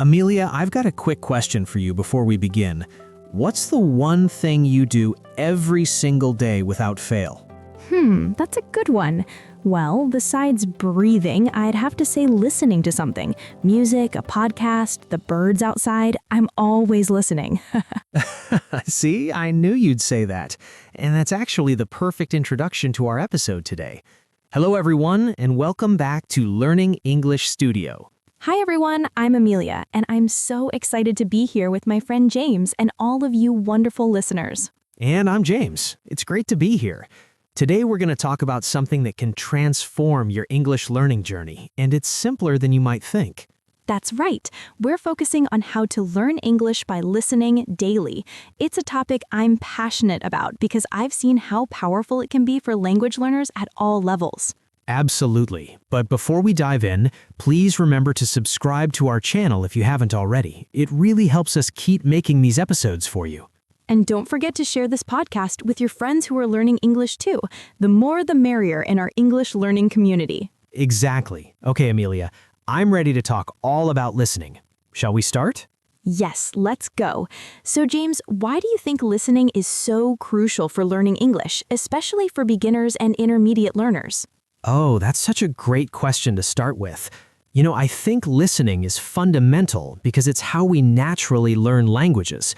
Amelia, I've got a quick question for you before we begin. What's the one thing you do every single day without fail? That's a good one. Well, besides breathing, I'd have to say listening to something. Music, a podcast, the birds outside. I'm always listening. See, I knew you'd say that. And that's actually the perfect introduction to our episode today. Hello, everyone, and welcome back to Learning English Studio. Hi, everyone. I'm Amelia, and I'm so excited to be here with my friend James and all of you wonderful listeners. And I'm James. It's great to be here. Today, we're going to talk about something that can transform your English learning journey, and it's simpler than you might think. That's right. We're focusing on how to learn English by listening daily. It's a topic I'm passionate about because I've seen how powerful it can be for language learners at all levels. Absolutely. But before we dive in, please remember to subscribe to our channel if you haven't already. It really helps us keep making these episodes for you. And don't forget to share this podcast with your friends who are learning English too. The more the merrier in our English learning community. Exactly. Okay, Amelia, I'm ready to talk all about listening. Shall we start? Yes, let's go. So James, why do you think listening is so crucial for learning English, especially for beginners and intermediate learners? Oh, that's such a great question to start with. I think listening is fundamental because it's how we naturally learn languages.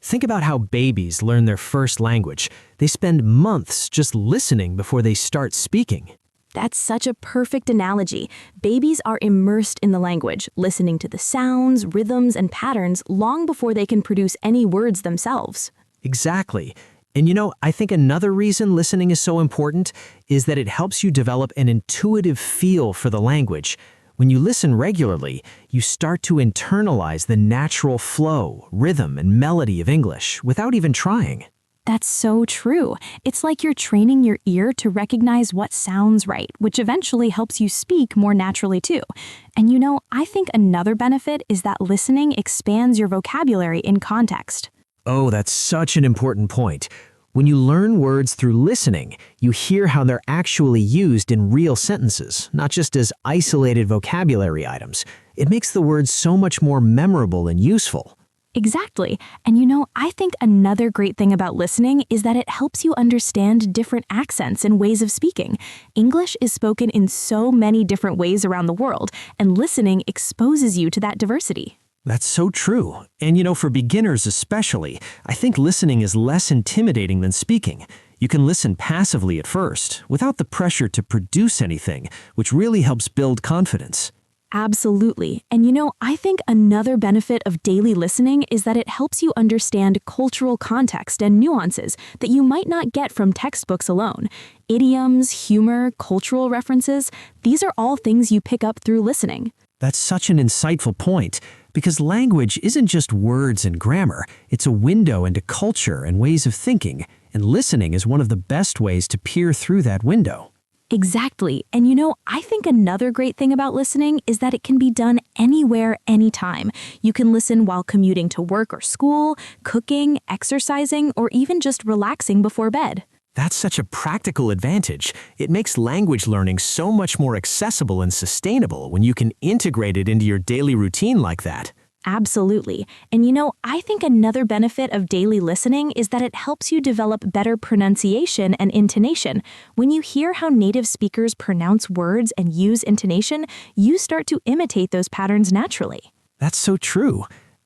Think about how babies learn their first language. They spend months just listening before they start speaking. That's such a perfect analogy. Babies are immersed in the language, listening to the sounds, rhythms, and patterns long before they can produce any words themselves. Exactly. And I think another reason listening is so important is that it helps you develop an intuitive feel for the language. When you listen regularly, you start to internalize the natural flow, rhythm, and melody of English without even trying. That's so true. It's like you're training your ear to recognize what sounds right, which eventually helps you speak more naturally too. And I think another benefit is that listening expands your vocabulary in context. Oh, that's such an important point. When you learn words through listening, you hear how they're actually used in real sentences, not just as isolated vocabulary items. It makes the words so much more memorable and useful. Exactly. And I think another great thing about listening is that it helps you understand different accents and ways of speaking. English is spoken in so many different ways around the world, and listening exposes you to that diversity. That's so true. And for beginners especially, I think listening is less intimidating than speaking. You can listen passively at first, without the pressure to produce anything, which really helps build confidence. Absolutely. And I think another benefit of daily listening is that it helps you understand cultural context and nuances that you might not get from textbooks alone. Idioms, humor, cultural references, these are all things you pick up through listening. That's such an insightful point, because language isn't just words and grammar. It's a window into culture and ways of thinking, and listening is one of the best ways to peer through that window. Exactly. And I think another great thing about listening is that it can be done anywhere, anytime. You can listen while commuting to work or school, cooking, exercising, or even just relaxing before bed. That's such a practical advantage. It makes language learning so much more accessible and sustainable when you can integrate it into your daily routine like that. Absolutely. And I think another benefit of daily listening is that it helps you develop better pronunciation and intonation. When you hear how native speakers pronounce words and use intonation, you start to imitate those patterns naturally. That's so true.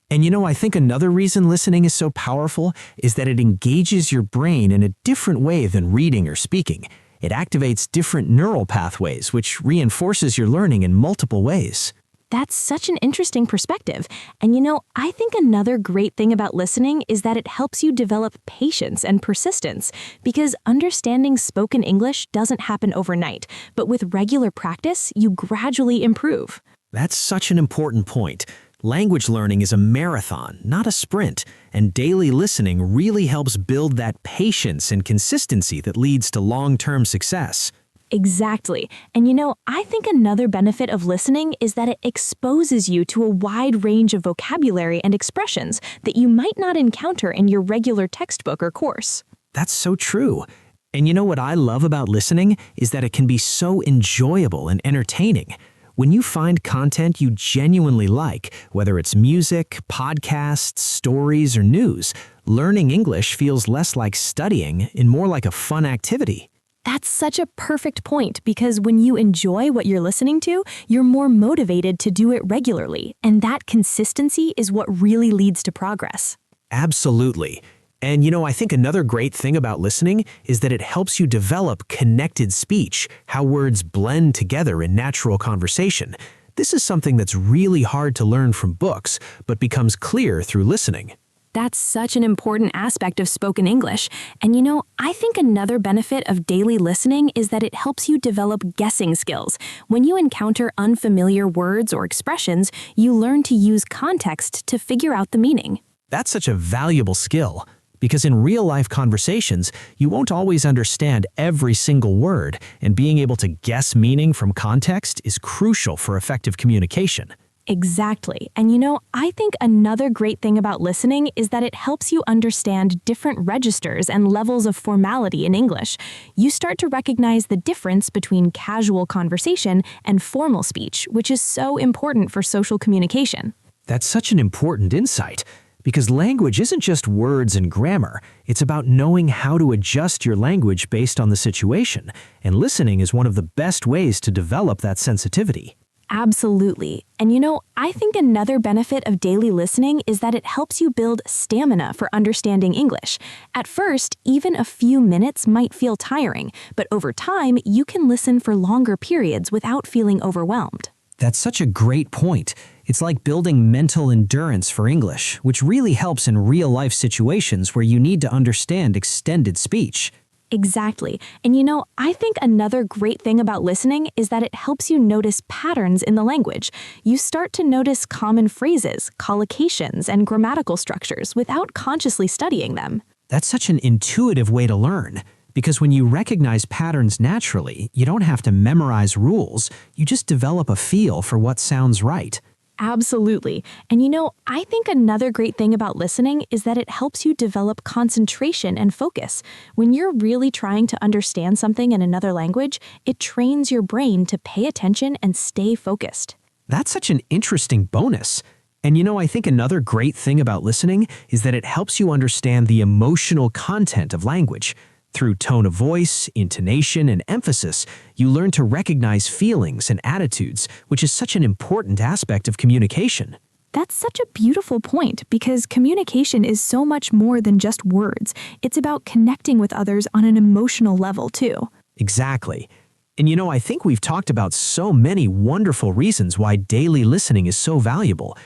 And I think another reason listening is so powerful is that it engages your brain in a different way than reading or speaking. It activates different neural pathways, which reinforces your learning in multiple ways. That's such an interesting perspective. And I think another great thing about listening is that it helps you develop patience and persistence, because understanding spoken English doesn't happen overnight, but with regular practice, you gradually improve. That's such an important point. Language learning is a marathon, not a sprint, and daily listening really helps build that patience and consistency that leads to long-term success. Exactly. And I think another benefit of listening is that it exposes you to a wide range of vocabulary and expressions that you might not encounter in your regular textbook or course. That's so true. And what I love about listening is that it can be so enjoyable and entertaining. When you find content you genuinely like, whether it's music, podcasts, stories, or news, learning English feels less like studying and more like a fun activity. That's such a perfect point because when you enjoy what you're listening to, you're more motivated to do it regularly, and that consistency is what really leads to progress. Absolutely. And I think another great thing about listening is that it helps you develop connected speech, how words blend together in natural conversation. This is something that's really hard to learn from books, but becomes clear through listening. That's such an important aspect of spoken English. And I think another benefit of daily listening is that it helps you develop guessing skills. When you encounter unfamiliar words or expressions, you learn to use context to figure out the meaning. That's such a valuable skill, because in real-life conversations, you won't always understand every single word, and being able to guess meaning from context is crucial for effective communication. Exactly. And I think another great thing about listening is that it helps you understand different registers and levels of formality in English. You start to recognize the difference between casual conversation and formal speech, which is so important for social communication. That's such an important insight, because language isn't just words and grammar. It's about knowing how to adjust your language based on the situation, and listening is one of the best ways to develop that sensitivity. Absolutely. And I think another benefit of daily listening is that it helps you build stamina for understanding English. At first, even a few minutes might feel tiring, but over time, you can listen for longer periods without feeling overwhelmed. That's such a great point. It's like building mental endurance for English, which really helps in real-life situations where you need to understand extended speech. Exactly. And I think another great thing about listening is that it helps you notice patterns in the language. You start to notice common phrases, collocations, and grammatical structures without consciously studying them. That's such an intuitive way to learn, because when you recognize patterns naturally, you don't have to memorize rules, you just develop a feel for what sounds right. Absolutely. And I think another great thing about listening is that it helps you develop concentration and focus. When you're really trying to understand something in another language, it trains your brain to pay attention and stay focused. That's such an interesting bonus. And I think another great thing about listening is that it helps you understand the emotional content of language. Through tone of voice, intonation, and emphasis, you learn to recognize feelings and attitudes, which is such an important aspect of communication. That's such a beautiful point because communication is so much more than just words. It's about connecting with others on an emotional level, too. Exactly. And I think we've talked about so many wonderful reasons why daily listening is so valuable.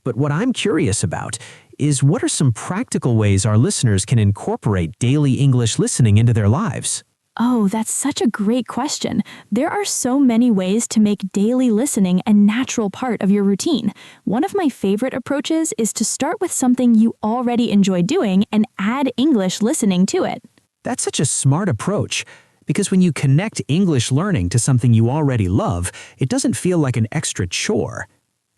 But what I'm curious about is, what are some practical ways our listeners can incorporate daily English listening into their lives? Oh, that's such a great question. There are so many ways to make daily listening a natural part of your routine. One of my favorite approaches is to start with something you already enjoy doing and add English listening to it. That's such a smart approach, because when you connect English learning to something you already love, it doesn't feel like an extra chore.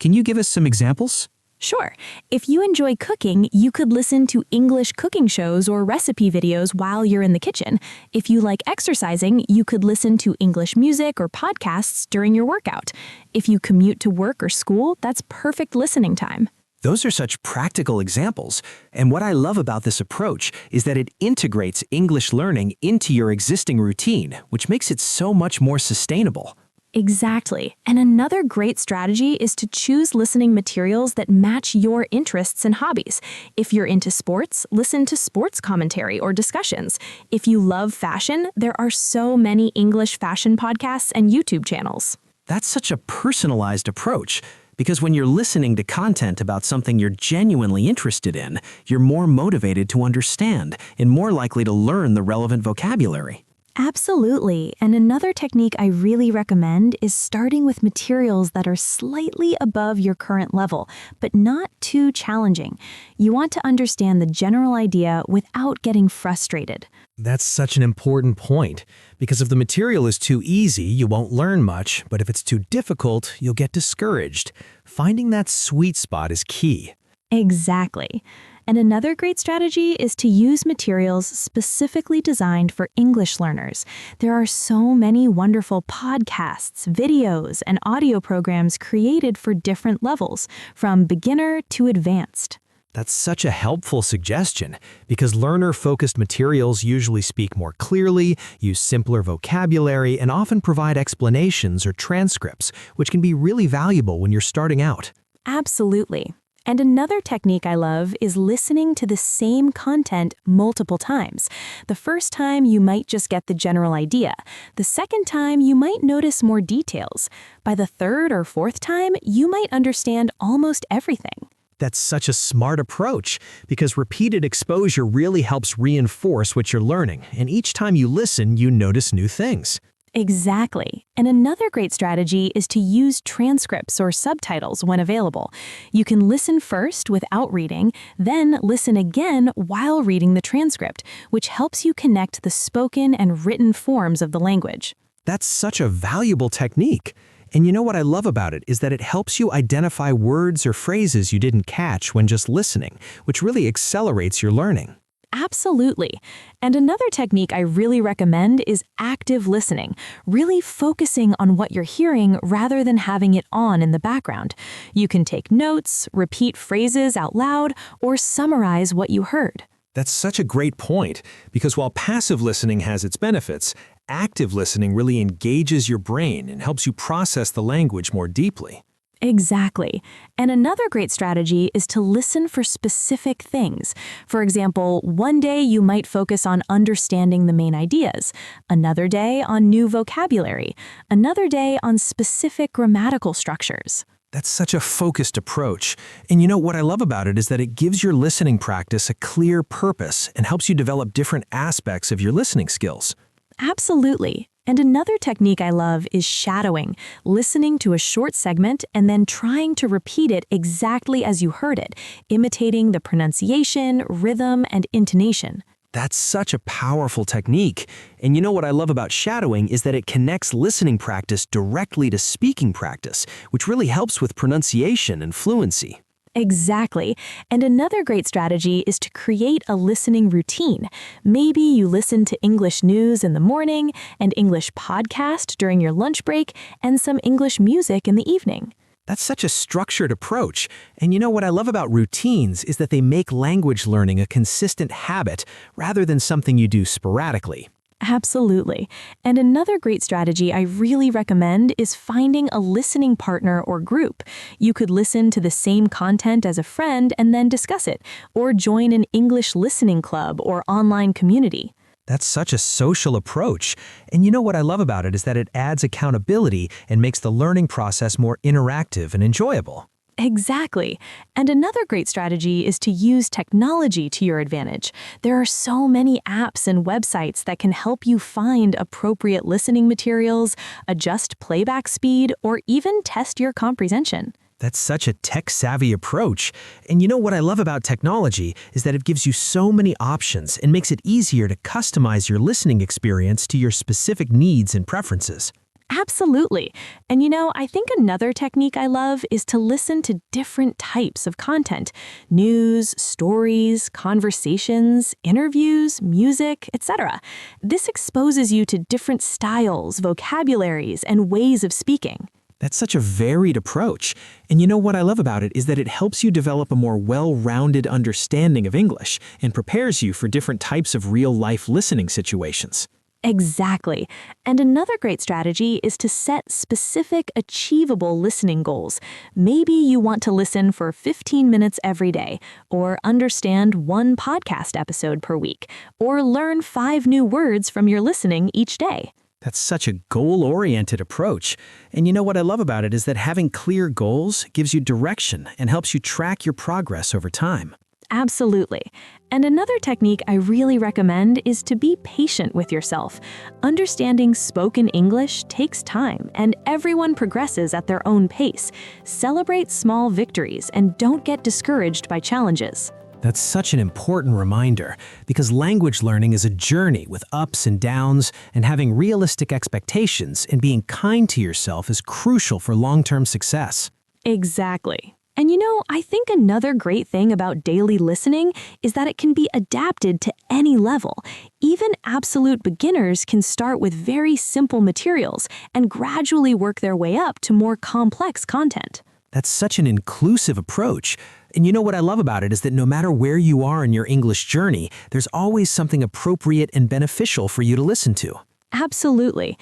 Can you give us some examples? Sure. If you enjoy cooking, you could listen to English cooking shows or recipe videos while you're in the kitchen. If you like exercising, you could listen to English music or podcasts during your workout. If you commute to work or school, that's perfect listening time. Those are such practical examples, and what I love about this approach is that it integrates English learning into your existing routine, which makes it so much more sustainable. Exactly. And another great strategy is to choose listening materials that match your interests and hobbies. If you're into sports, listen to sports commentary or discussions. If you love fashion, there are so many English fashion podcasts and YouTube channels. That's such a personalized approach, because when you're listening to content about something you're genuinely interested in, you're more motivated to understand and more likely to learn the relevant vocabulary. Absolutely. And another technique I really recommend is starting with materials that are slightly above your current level, but not too challenging. You want to understand the general idea without getting frustrated. That's such an important point, because if the material is too easy, you won't learn much, but if it's too difficult, you'll get discouraged. Finding that sweet spot is key. Exactly. And another great strategy is to use materials specifically designed for English learners. There are so many wonderful podcasts, videos, and audio programs created for different levels, from beginner to advanced. That's such a helpful suggestion because learner-focused materials usually speak more clearly, use simpler vocabulary, and often provide explanations or transcripts, which can be really valuable when you're starting out. Absolutely. And another technique I love is listening to the same content multiple times. The first time you might just get the general idea. The second time you might notice more details. By the third or fourth time, you might understand almost everything. That's such a smart approach because repeated exposure really helps reinforce what you're learning, and each time you listen, you notice new things. Exactly. And another great strategy is to use transcripts or subtitles when available. You can listen first without reading, then listen again while reading the transcript, which helps you connect the spoken and written forms of the language. That's such a valuable technique. And you know what I love about it is that it helps you identify words or phrases you didn't catch when just listening, which really accelerates your learning. Absolutely. And another technique I really recommend is active listening, really focusing on what you're hearing rather than having it on in the background. You can take notes, repeat phrases out loud, or summarize what you heard. That's such a great point, because while passive listening has its benefits, active listening really engages your brain and helps you process the language more deeply. Exactly. And another great strategy is to listen for specific things. For example, one day you might focus on understanding the main ideas, another day on new vocabulary, another day on specific grammatical structures. That's such a focused approach. And you know what I love about it is that it gives your listening practice a clear purpose and helps you develop different aspects of your listening skills. Absolutely. And another technique I love is shadowing, listening to a short segment and then trying to repeat it exactly as you heard it, imitating the pronunciation, rhythm, and intonation. That's such a powerful technique. And you know what I love about shadowing is that it connects listening practice directly to speaking practice, which really helps with pronunciation and fluency. Exactly. And another great strategy is to create a listening routine. Maybe you listen to English news in the morning, an English podcast during your lunch break, and some English music in the evening. That's such a structured approach. And you know what I love about routines is that they make language learning a consistent habit rather than something you do sporadically. Absolutely. And another great strategy I really recommend is finding a listening partner or group. You could listen to the same content as a friend and then discuss it, or join an English listening club or online community. That's such a social approach. And you know what I love about it is that it adds accountability and makes the learning process more interactive and enjoyable. Exactly. And another great strategy is to use technology to your advantage. There are so many apps and websites that can help you find appropriate listening materials, adjust playback speed, or even test your comprehension. That's such a tech-savvy approach. And you know what I love about technology is that it gives you so many options and makes it easier to customize your listening experience to your specific needs and preferences. Absolutely. And I think another technique I love is to listen to different types of content. News, stories, conversations, interviews, music, etc. This exposes you to different styles, vocabularies, and ways of speaking. That's such a varied approach. And you know what I love about it is that it helps you develop a more well-rounded understanding of English and prepares you for different types of real-life listening situations. Exactly. And another great strategy is to set specific, achievable listening goals. Maybe you want to listen for 15 minutes every day, or understand one podcast episode per week, or learn 5 new words from your listening each day. That's such a goal-oriented approach. And you know what I love about it is that having clear goals gives you direction and helps you track your progress over time. Absolutely. And another technique I really recommend is to be patient with yourself. Understanding spoken English takes time, and everyone progresses at their own pace. Celebrate small victories and don't get discouraged by challenges. That's such an important reminder because language learning is a journey with ups and downs, and having realistic expectations and being kind to yourself is crucial for long-term success. Exactly. I think another great thing about daily listening is that it can be adapted to any level. Even absolute beginners can start with very simple materials and gradually work their way up to more complex content. That's such an inclusive approach. And you know what I love about it is that no matter where you are in your English journey, there's always something appropriate and beneficial for you to listen to. Absolutely.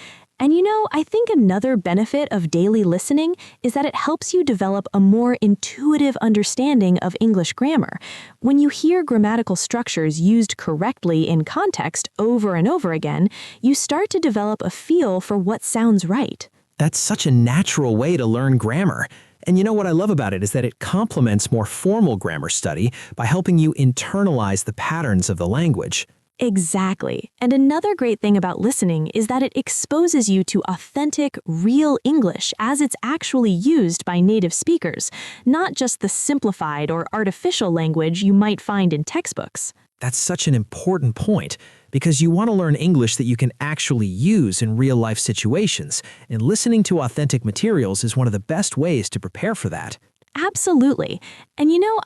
I think another benefit of daily listening is that it helps you develop a more intuitive understanding of English grammar. When you hear grammatical structures used correctly in context over and over again, you start to develop a feel for what sounds right. That's such a natural way to learn grammar. And you know what I love about it is that it complements more formal grammar study by helping you internalize the patterns of the language. Exactly. And another great thing about listening is that it exposes you to authentic, real English as it's actually used by native speakers, not just the simplified or artificial language you might find in textbooks. That's such an important point because you want to learn English that you can actually use in real-life situations, and listening to authentic materials is one of the best ways to prepare for that. Absolutely.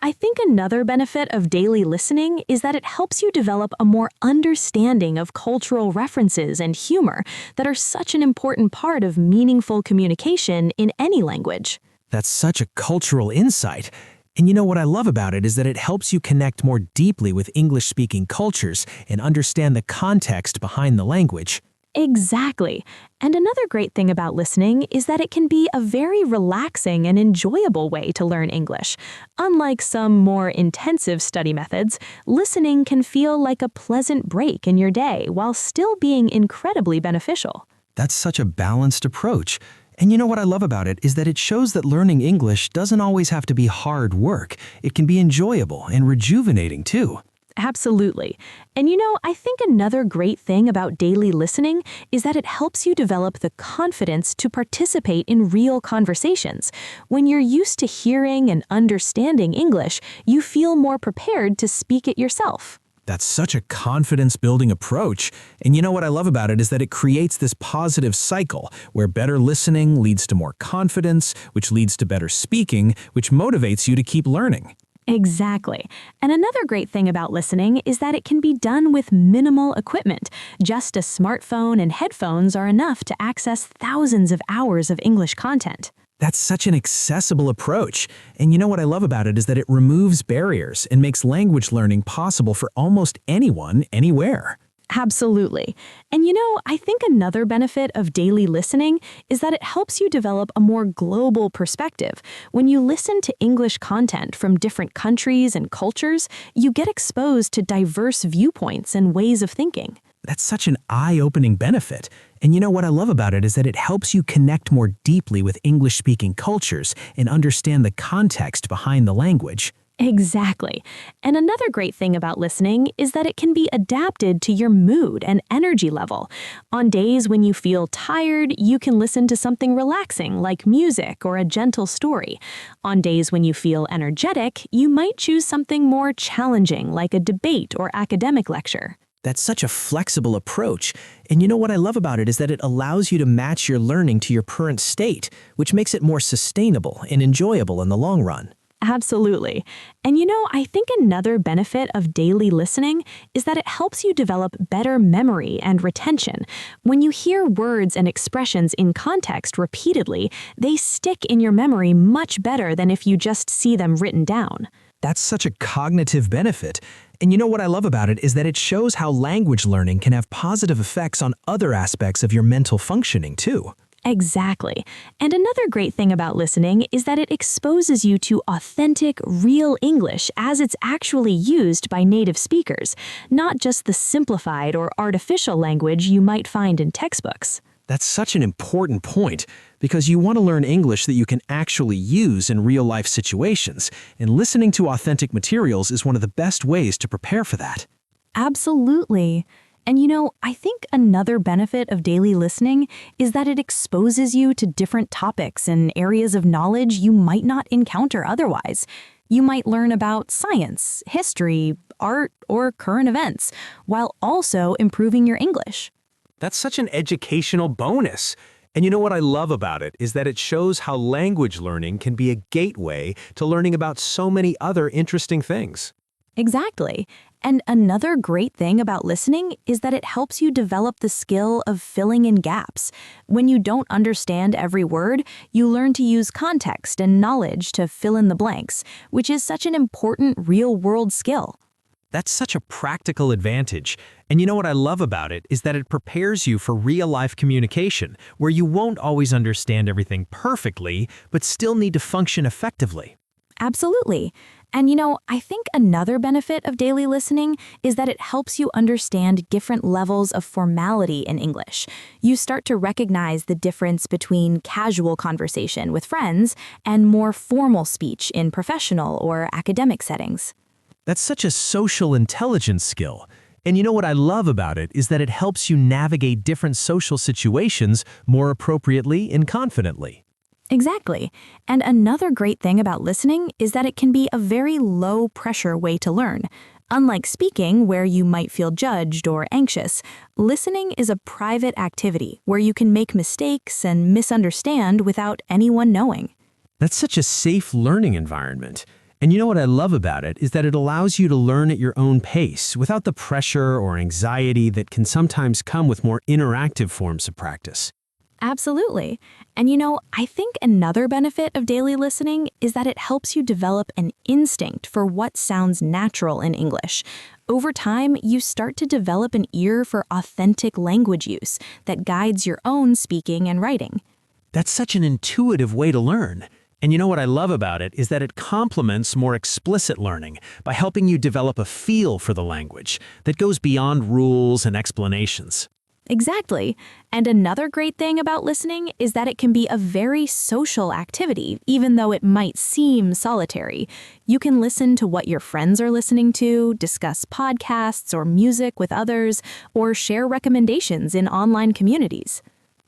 I think another benefit of daily listening is that it helps you develop a more understanding of cultural references and humor that are such an important part of meaningful communication in any language. That's such a cultural insight. And you know what I love about it is that it helps you connect more deeply with English-speaking cultures and understand the context behind the language. Exactly. And another great thing about listening is that it can be a very relaxing and enjoyable way to learn English. Unlike some more intensive study methods, listening can feel like a pleasant break in your day while still being incredibly beneficial. That's such a balanced approach. And you know what I love about it is that it shows that learning English doesn't always have to be hard work. It can be enjoyable and rejuvenating too. Absolutely. I think another great thing about daily listening is that it helps you develop the confidence to participate in real conversations. When you're used to hearing and understanding English, you feel more prepared to speak it yourself. That's such a confidence-building approach. And you know what I love about it is that it creates this positive cycle where better listening leads to more confidence, which leads to better speaking, which motivates you to keep learning. Exactly. And another great thing about listening is that it can be done with minimal equipment. Just a smartphone and headphones are enough to access thousands of hours of English content. That's such an accessible approach. And you know what I love about it is that it removes barriers and makes language learning possible for almost anyone, anywhere. Absolutely. I think another benefit of daily listening is that it helps you develop a more global perspective. When you listen to English content from different countries and cultures, you get exposed to diverse viewpoints and ways of thinking. That's such an eye-opening benefit. And you know what I love about it is that it helps you connect more deeply with English-speaking cultures and understand the context behind the language. Exactly. And another great thing about listening is that it can be adapted to your mood and energy level. On days when you feel tired, you can listen to something relaxing like music or a gentle story. On days when you feel energetic, you might choose something more challenging like a debate or academic lecture. That's such a flexible approach. And you know what I love about it is that it allows you to match your learning to your current state, which makes it more sustainable and enjoyable in the long run. Absolutely. And I think another benefit of daily listening is that it helps you develop better memory and retention. When you hear words and expressions in context repeatedly, they stick in your memory much better than if you just see them written down. That's such a cognitive benefit. And you know what I love about it is that it shows how language learning can have positive effects on other aspects of your mental functioning too. Exactly. And another great thing about listening is that it exposes you to authentic, real English as it's actually used by native speakers, not just the simplified or artificial language you might find in textbooks. That's such an important point because you want to learn English that you can actually use in real-life situations, and listening to authentic materials is one of the best ways to prepare for that. Absolutely. And I think another benefit of daily listening is that it exposes you to different topics and areas of knowledge you might not encounter otherwise. You might learn about science, history, art, or current events, while also improving your English. That's such an educational bonus. And you know what I love about it is that it shows how language learning can be a gateway to learning about so many other interesting things. Exactly. And another great thing about listening is that it helps you develop the skill of filling in gaps. When you don't understand every word, you learn to use context and knowledge to fill in the blanks, which is such an important real-world skill. That's such a practical advantage. And you know what I love about it is that it prepares you for real-life communication, where you won't always understand everything perfectly, but still need to function effectively. Absolutely. And I think another benefit of daily listening is that it helps you understand different levels of formality in English. You start to recognize the difference between casual conversation with friends and more formal speech in professional or academic settings. That's such a social intelligence skill. And you know what I love about it is that it helps you navigate different social situations more appropriately and confidently. Exactly. And another great thing about listening is that it can be a very low-pressure way to learn. Unlike speaking, where you might feel judged or anxious, listening is a private activity where you can make mistakes and misunderstand without anyone knowing. That's such a safe learning environment. And you know what I love about it is that it allows you to learn at your own pace without the pressure or anxiety that can sometimes come with more interactive forms of practice. Absolutely. And I think another benefit of daily listening is that it helps you develop an instinct for what sounds natural in English. Over time, you start to develop an ear for authentic language use that guides your own speaking and writing. That's such an intuitive way to learn. And you know what I love about it is that it complements more explicit learning by helping you develop a feel for the language that goes beyond rules and explanations. Exactly. And another great thing about listening is that it can be a very social activity, even though it might seem solitary. You can listen to what your friends are listening to, discuss podcasts or music with others, or share recommendations in online communities.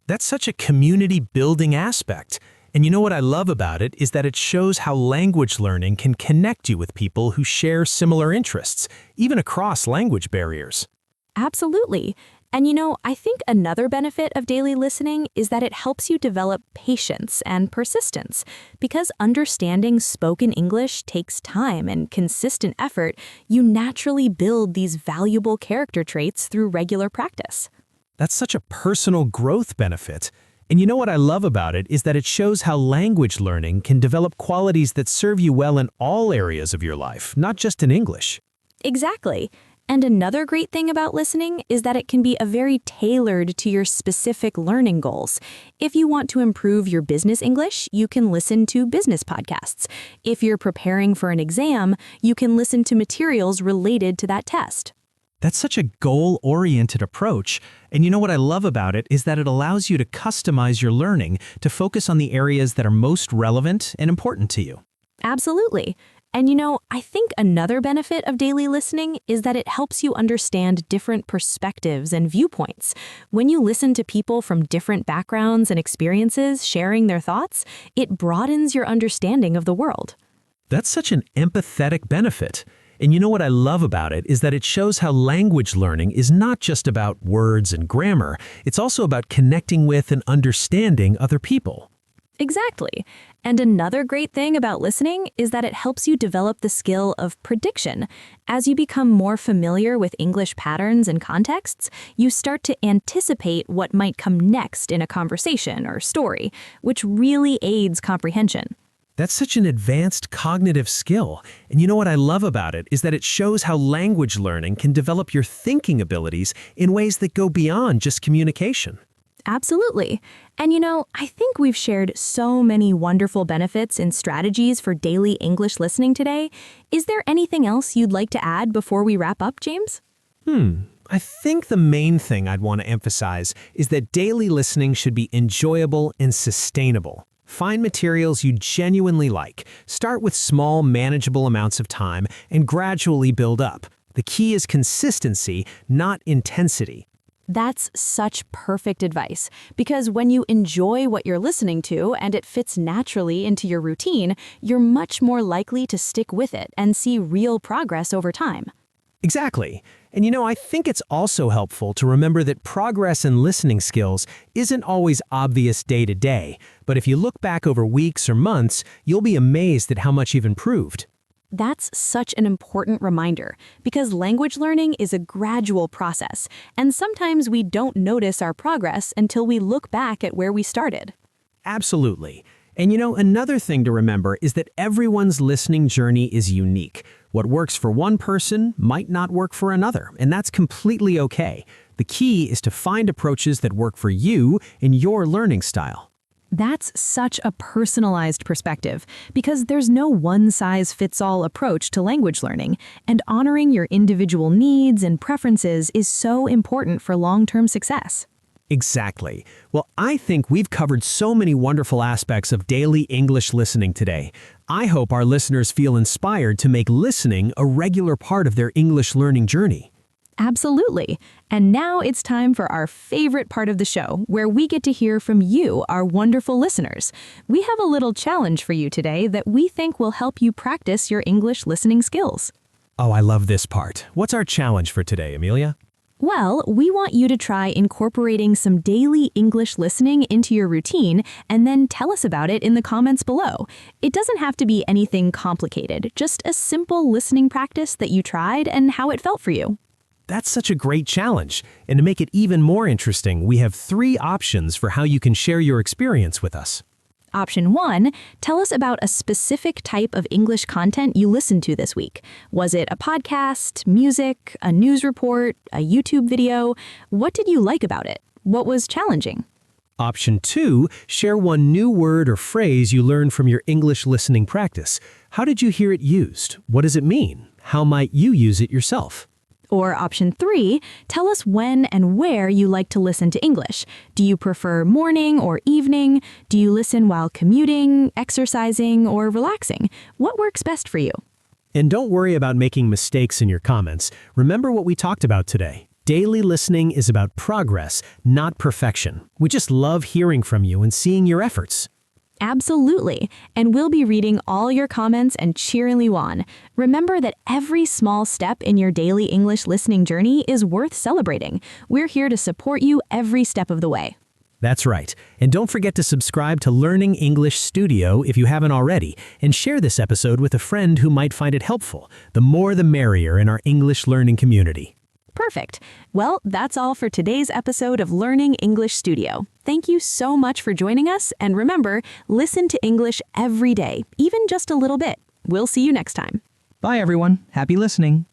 That's such a community-building aspect. And you know what I love about it is that it shows how language learning can connect you with people who share similar interests, even across language barriers. Absolutely. And I think another benefit of daily listening is that it helps you develop patience and persistence. Because understanding spoken English takes time and consistent effort, you naturally build these valuable character traits through regular practice. That's such a personal growth benefit. And you know what I love about it is that it shows how language learning can develop qualities that serve you well in all areas of your life, not just in English. Exactly. And another great thing about listening is that it can be a very tailored to your specific learning goals. If you want to improve your business English, you can listen to business podcasts. If you're preparing for an exam, you can listen to materials related to that test. That's such a goal-oriented approach. And you know what I love about it is that it allows you to customize your learning to focus on the areas that are most relevant and important to you. Absolutely. And I think another benefit of daily listening is that it helps you understand different perspectives and viewpoints. When you listen to people from different backgrounds and experiences sharing their thoughts, it broadens your understanding of the world. That's such an empathetic benefit. And you know what I love about it is that it shows how language learning is not just about words and grammar, it's also about connecting with and understanding other people. Exactly. And another great thing about listening is that it helps you develop the skill of prediction. As you become more familiar with English patterns and contexts, you start to anticipate what might come next in a conversation or story, which really aids comprehension. That's such an advanced cognitive skill. And you know what I love about it is that it shows how language learning can develop your thinking abilities in ways that go beyond just communication. Absolutely. And I think we've shared so many wonderful benefits and strategies for daily English listening today. Is there anything else you'd like to add before we wrap up, James? I think the main thing I'd want to emphasize is that daily listening should be enjoyable and sustainable. Find materials you genuinely like. Start with small, manageable amounts of time and gradually build up. The key is consistency, not intensity. That's such perfect advice, because when you enjoy what you're listening to and it fits naturally into your routine, you're much more likely to stick with it and see real progress over time. Exactly. And I think it's also helpful to remember that progress in listening skills isn't always obvious day to day, but if you look back over weeks or months, you'll be amazed at how much you've improved. That's such an important reminder because language learning is a gradual process, and sometimes we don't notice our progress until we look back at where we started. Absolutely. And another thing to remember is that everyone's listening journey is unique. What works for one person might not work for another, and that's completely okay. The key is to find approaches that work for you and your learning style. That's such a personalized perspective because there's no one-size-fits-all approach to language learning, and honoring your individual needs and preferences is so important for long-term success. Exactly. Well, I think we've covered so many wonderful aspects of daily English listening today. I hope our listeners feel inspired to make listening a regular part of their English learning journey. Absolutely. And now it's time for our favorite part of the show, where we get to hear from you, our wonderful listeners. We have a little challenge for you today that we think will help you practice your English listening skills. Oh, I love this part. What's our challenge for today, Amelia? Well, we want you to try incorporating some daily English listening into your routine and then tell us about it in the comments below. It doesn't have to be anything complicated, just a simple listening practice that you tried and how it felt for you. That's such a great challenge. And to make it even more interesting, we have 3 options for how you can share your experience with us. Option 1, tell us about a specific type of English content you listened to this week. Was it a podcast, music, a news report, a YouTube video? What did you like about it? What was challenging? Option 2, share one new word or phrase you learned from your English listening practice. How did you hear it used? What does it mean? How might you use it yourself? Or option 3, tell us when and where you like to listen to English. Do you prefer morning or evening? Do you listen while commuting, exercising, or relaxing? What works best for you? And don't worry about making mistakes in your comments. Remember what we talked about today. Daily listening is about progress, not perfection. We just love hearing from you and seeing your efforts. Absolutely, and we'll be reading all your comments and cheering you on. Remember that every small step in your daily English listening journey is worth celebrating. We're here to support you every step of the way. That's right. And don't forget to subscribe to Learning English Studio if you haven't already, and share this episode with a friend who might find it helpful. The more the merrier in our English learning community. Perfect. Well, that's all for today's episode of Learning English Studio. Thank you so much for joining us, and remember, listen to English every day, even just a little bit. We'll see you next time. Bye everyone. Happy listening.